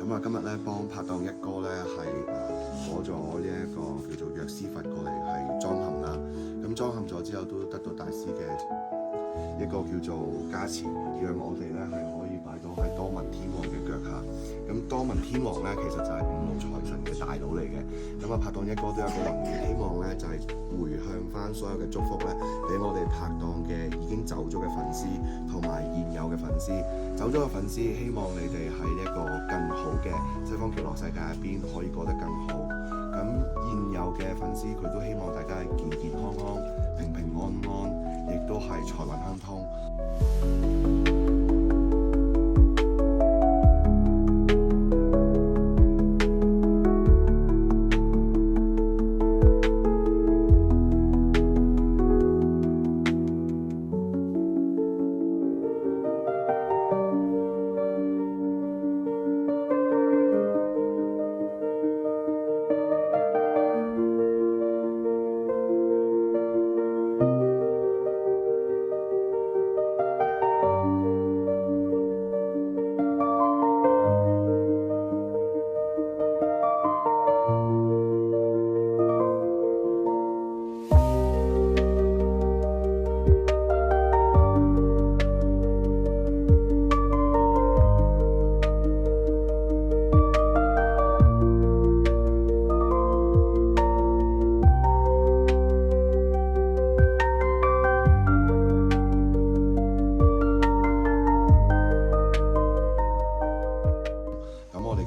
咁啊，今日咧幫拍檔一哥咧係攞咗呢一個叫做藥師佛過嚟係裝嵌啦。咁裝嵌咗之後都得到大師嘅一個叫做加持，讓我哋咧係可以擺到喺多聞天王嘅腳下。咁多聞天王咧其實就係五路財神嘅大佬嚟嘅。咁啊，拍檔一哥都有個宏願，希望咧就係回向翻所有嘅祝福咧，俾我哋拍檔嘅已經走咗嘅粉絲同埋現有嘅粉絲。走咗嘅粉絲，希望你哋喺一個更好嘅西方極樂世界入邊可以過得更好。咁現有嘅粉絲，佢都希望大家健健康康、平平安安，亦都係財運亨通。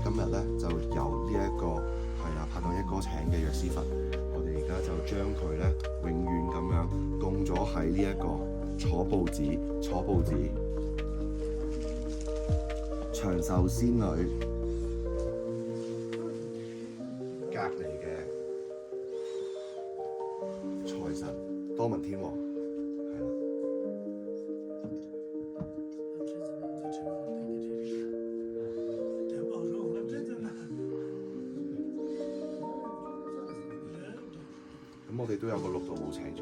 今日咧就由呢一個係啦，拍檔一哥請嘅藥師佛，我哋而家就將佢咧永遠咁樣供咗喺呢一個楚步子長壽仙女隔離嘅財神多聞天王。咁我哋都有個六度母請咗，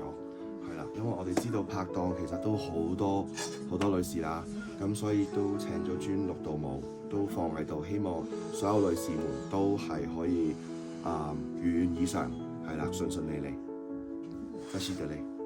係啦，因為我哋知道拍檔其實都好多女士啦，咁所以都請咗尊六度母都放喺度，希望所有女士們都係可以如願以償，係啦，順順利利，多謝你。